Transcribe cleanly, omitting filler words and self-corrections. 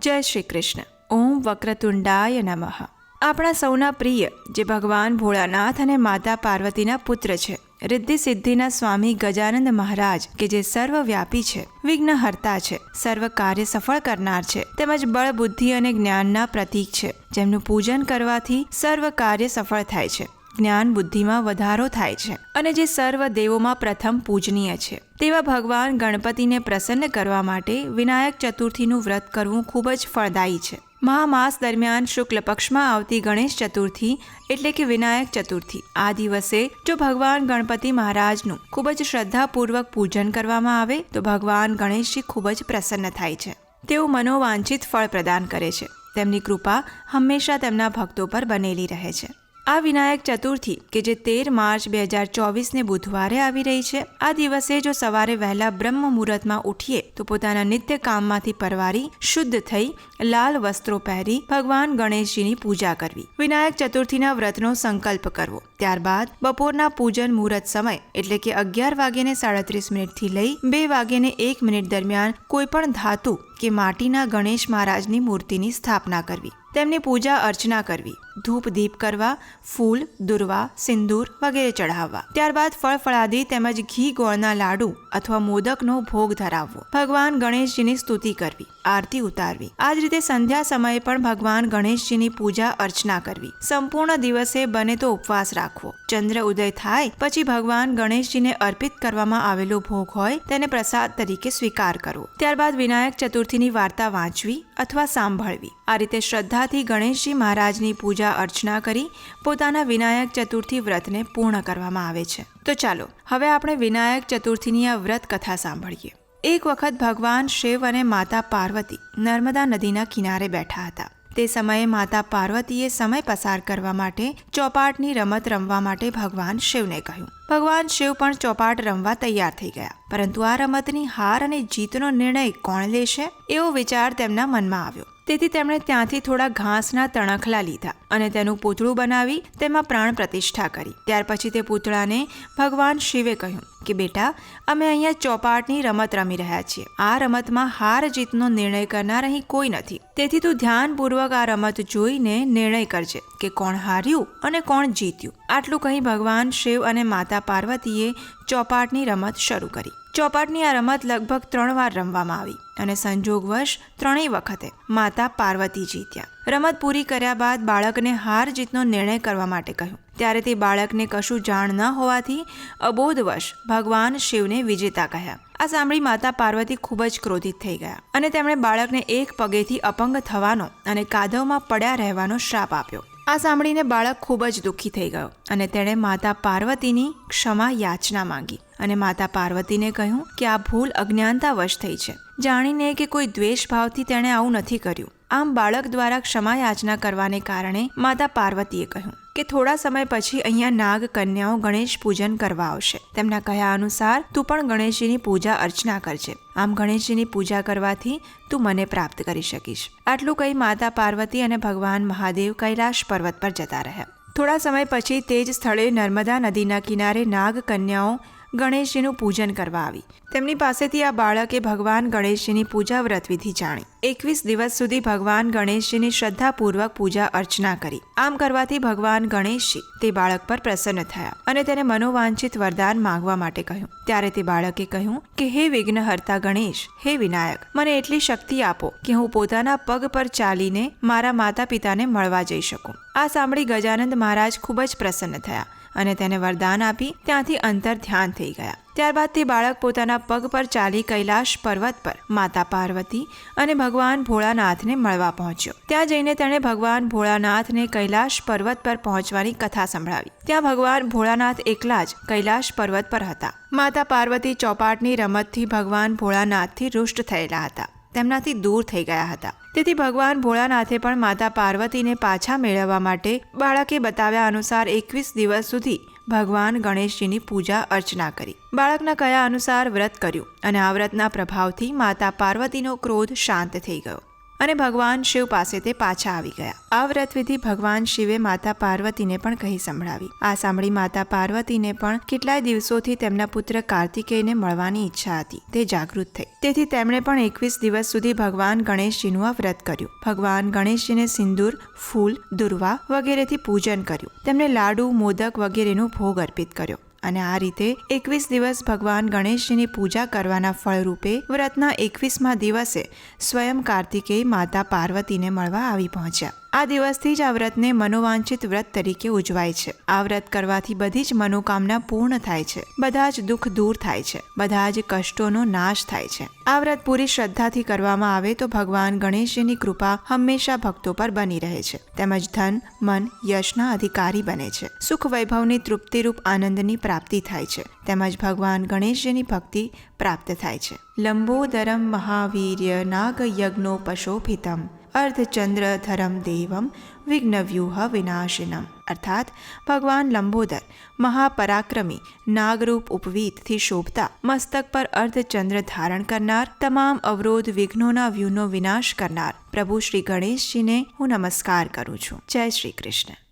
જય શ્રી કૃષ્ણ. ઓમ વક્રતુંડાય નમઃ. આપણા સૌના પ્રિય જે ભગવાન ભોળાનાથ અને માતા પાર્વતીના પુત્ર છે, રિદ્ધિ સિદ્ધિના સ્વામી ગજાનંદ મહારાજ કે જે સર્વવ્યાપી છે, વિઘ્નહર્તા છે, સર્વ કાર્ય સફળ કરનાર છે, તેમજ બળ બુદ્ધિ અને જ્ઞાનના પ્રતીક છે, જેમનું પૂજન કરવાથી સર્વ કાર્ય સફળ થાય છે, જ્ઞાન બુદ્ધિમાં વધારો થાય છે અને જે સર્વ દેવોમાં પ્રથમ પૂજનીય છે, તેવા ભગવાન ગણપતિને પ્રસન્ન કરવા માટે વિનાયક ચતુર્થીનું વ્રત કરવું ખૂબ જ ફળદાયી છે. મહામાસ દરમિયાન શુક્લ પક્ષમાં આવતી ગણેશ ચતુર્થી એટલે કે વિનાયક ચતુર્થી, આ દિવસે જો ભગવાન ગણપતિ મહારાજનું ખૂબ જ શ્રદ્ધાપૂર્વક પૂજન કરવામાં આવે તો ભગવાન ગણેશજી ખૂબ જ પ્રસન્ન થાય છે. તેઓ મનોવાંછિત ફળ પ્રદાન કરે છે. તેમની કૃપા હંમેશા તેમના ભક્તો પર બનેલી રહે છે. આ વિનાયક ચતુર્થી કે જે 13 માર્ચ 2024ને બુધવારે આવી રહી છે, આ દિવસે જો સવારે વહેલા બ્રહ્મ મુહૂર્તમાં ઉઠીએ તો પોતાના નિત્ય કામમાંથી પરવારી શુદ્ધ થઈ લાલ વસ્ત્રો પહેરી ભગવાન ગણેશજીની પૂજા કરવી, વિનાયક ચતુર્થીના વ્રતનો સંકલ્પ કરવો. ત્યારબાદ બપોરના પૂજન મુહૂર્ત સમય એટલે કે 11:37 લઈ 2:01 દરમિયાન કોઈ પણ ધાતુ કે માટીના ગણેશ મહારાજની મૂર્તિની સ્થાપના કરવી, તેમની પૂજા અર્ચના કરવી, ધૂપ દીપ કરવા, ફૂલ, દુર્વા, સિંદૂર વગેરે ચઢાવવા. ત્યારબાદ ફળ ફળાદી તેમજ ઘી ગોળના લાડુ અથવા મોદકનો ભોગ ધરાવવો, ભગવાન ગણેશજીની સ્તુતિ કરવી, આરતી ઉતારવી. આ જ રીતે સંધ્યા સમયે પણ ભગવાન ગણેશજીની પૂજા અર્ચના કરવી. સંપૂર્ણ દિવસે બને તો ઉપવાસ રાખવો. ચંદ્ર ઉદય થાય પછી ભગવાન ગણેશજીને અર્પિત કરવામાં આવેલો ભોગ હોય તેને પ્રસાદ તરીકે સ્વીકાર કરવો. ત્યારબાદ વિનાયક ચતુર્થીની વાર્તા વાંચવી અથવા સાંભળવી. આ રીતે શ્રદ્ધાથી ગણેશજી મહારાજની પૂજા અર્ચના કરી પોતાના વિનાયક ચતુર્થી વ્રતને પૂર્ણ કરવામાં આવે છે. તો ચાલો હવે આપણે વિનાયક ચતુર્થીની આ વ્રત કથા સાંભળીએ. એક વખત ભગવાન શિવ અને માતા પાર્વતી નર્મદા નદીના કિનારે બેઠા હતા. તે સમયે માતા પાર્વતીએ સમય પસાર કરવા માટે ચોપાટની રમત રમવા માટે ભગવાન શિવને કહ્યું. ભગવાન શિવ પણ ચોપાટ રમવા તૈયાર થઈ ગયા, પરંતુ આ રમતની હાર અને જીતનો નિર્ણય કોણ લેશે એવો વિચાર તેમના મનમાં આવ્યો. તેથી તેમણે ત્યાંથી થોડા ઘાસના તણખલા લીધા અને તેનું પૂતળું બનાવી તેમાં પ્રાણ પ્રતિષ્ઠા કરી. ત્યાર પછી તે પૂતળાને ભગવાન શિવે કહ્યું કે બેટા, અમે અહીંયા ચોપાટની રમત રમી રહ્યા છીએ. આ રમતમાં હાર જીતનો નિર્ણય કરનાર અહીં કોઈ નથી. તેથી તું ધ્યાનપૂર્વક આ રમત જોઈને નિર્ણય કરજે કે કોણ હાર્યું અને કોણ જીત્યું. આટલું કહી ભગવાન શિવ અને માતા પાર્વતીએ ચોપાટની રમત શરૂ કરી. ચોપાટની આ રમત લગભગ 3 વાર રમવામાં આવી અને સંજોગવશ 3 વખતે માતા પાર્વતી જીત્યા. રમત પૂરી કર્યા બાદ બાળકને હાર જીતનો નિર્ણય કરવા માટે કહ્યું. ત્યારે તે બાળકને કશું જાણ ન હોવાથી અબોધવશ ભગવાન શિવને વિજેતા કહ્યા. આ સાંભળી માતા પાર્વતી ખૂબ જ ક્રોધિત થઈ ગયા અને તેમણે બાળકને એક પગેથી અપંગ થવાનો અને કાદવમાં પડ્યા રહેવાનો શ્રાપ આપ્યો. આ સાંભળીને બાળક ખૂબ જ દુઃખી થઈ ગયો અને તેણે માતા પાર્વતીની ક્ષમા યાચના માંગી અને માતા પાર્વતીને કહ્યું કે આ ભૂલ અજ્ઞાનતાવશ થઈ છે, જાણીને કે કોઈ દ્વેષ ભાવથી તેણે આવું નથી કર્યું. આમ બાળક દ્વારા ક્ષમા યાચના કરવાને કારણે માતા પાર્વતીએ કહ્યું કે થોડા સમય પછી અહીંયા નાગ કન્યાઓ ગણેશ પૂજન કરવા આવશે. તેમના કહ્યા અનુસાર તું પણ ગણેશજીની પૂજા અર્ચના કરજે. આમ ગણેશજીની પૂજા કરવાથી તું મને પ્રાપ્ત કરી શકીશ. આટલું કહી માતા પાર્વતી અને ભગવાન મહાદેવ કૈલાશ પર્વત પર જતા રહ્યા. થોડા સમય પછી તે જ સ્થળે નર્મદા નદીના કિનારે નાગ કન્યાઓ ગણેશજીનું પૂજન કરવા આવી. તેમની પાસેથી આ બાળકે ભગવાન ગણેશજીની પૂજા વ્રતવિધિ જાણી. 21 દિવસ સુધી ભગવાન ગણેશજીની શ્રદ્ધાપૂર્વક પૂજા અર્ચના કરી. આમ કરવાથી ભગવાન ગણેશજી તે બાળક પર પ્રસન્ન થયા અને તેને મનોવાંછિત વરદાન માંગવા માટે કહ્યું. ત્યારે તે બાળકે કહ્યું કે હે વિઘ્નહર્તા ગણેશ, હે વિનાયક, મને એટલી શક્તિ આપો કે હું પોતાના પગ પર ચાલીને મારા માતા પિતાને મળવા જઈ શકું. આ સાંભળી ગજાનંદ મહારાજ ખૂબ જ પ્રસન્ન થયા અને તેને વરદાન આપી ત્યાંથી અંતર ધ્યાન થઈ ગયા. ત્યારબાદ તે બાળક પોતાના પગ પર ચાલી કૈલાશ પર્વત પર માતા પાર્વતી અને ભગવાન ભોળાનાથને મળવા પહોંચ્યો. ત્યાં જઈને તેણે ભગવાન ભોળાનાથને કૈલાશ પર્વત પર પહોંચવાની કથા સંભળાવી. ત્યાં ભગવાન ભોળાનાથ એકલા જ કૈલાશ પર્વત પર હતા. માતા પાર્વતી ચોપાટની રમતથી ભગવાન ભોળાનાથથી રૂષ્ટ થયેલા હતા, તેમનાથી દૂર થઈ ગયા હતા. તેથી ભગવાન ભોળાનાથે પણ માતા પાર્વતીને પાછા મેળવવા માટે બાળકે બતાવ્યા અનુસાર 21 દિવસ સુધી ભગવાન ગણેશજીની પૂજા અર્ચના કરી. બાળકના કયા અનુસાર વ્રત કર્યું અને આ વ્રતના પ્રભાવથી માતા પાર્વતીનો ક્રોધ શાંત થઈ ગયો અને ભગવાન શિવ પાસે તે પાછા આવી ગયા. આ વ્રતવિધિ ભગવાન શિવે માતા પાર્વતીને પણ કહી સંભળાવી. આ સાંભળી માતા પાર્વતીને પણ કેટલાય દિવસોથી તેમના પુત્ર કાર્તિકેયને મળવાની ઈચ્છા હતી. તે જાગૃત થઈ. તેથી તેમણે પણ 21 દિવસ સુધી ભગવાન ગણેશજીનું આ વ્રત કર્યું. ભગવાન ગણેશજીને સિંદૂર, ફૂલ, દુર્વા વગેરેથી પૂજન કર્યું. તેમને લાડુ, મોદક વગેરેનો ભોગ અર્પિત કર્યો. અને આ રીતે 21 દિવસ ભગવાન ગણેશજીની પૂજા કરવાના ફળરૂપે વ્રતના 21મા દિવસે સ્વયં કાર્તિકેય માતા પાર્વતીને મળવા આવી પહોંચ્યા. આ દિવસથી જ આ વ્રતને મનોવાંછિત વ્રત તરીકે ઉજવાય છે. આ વ્રત કરવાથી બધી જ મનોકામના પૂર્ણ થાય છે. બધા જ દુઃખ દૂર થાય છે. બધા જ કષ્ટોનો નાશ થાય છે. આ વ્રત પૂરી શ્રદ્ધાથી કરવામાં આવે તો ભગવાન ગણેશજીની કૃપા હંમેશા ભક્તો પર બની રહે છે. તેમજ ધન, મન, યશના અધિકારી બને છે. સુખ વૈભવની તૃપ્તિરૂપ આનંદની પ્રાપ્તિ થાય છે. તેમજ ભગવાન ગણેશજીની ભક્તિ પ્રાપ્ત થાય છે. લંબોદરમ મહાવીર્ય નાગ યજ્ઞોપશોભિતમ અર્ધચંદ્રધરમ દેવમ વિઘ્નવ્યુહ વિનાશિનમ. અર્થાત ભગવાન લંબોદર મહાપરાક્રમી નાગરૂપ ઉપવીતથી શોભતા, મસ્તક પર અર્ધચંદ્ર ધારણ કરનાર, તમામ અવરોધ વિઘ્નોના વ્યૂહનો વિનાશ કરનાર પ્રભુ શ્રી ગણેશજીને હું નમસ્કાર કરું છું. જય શ્રી કૃષ્ણ.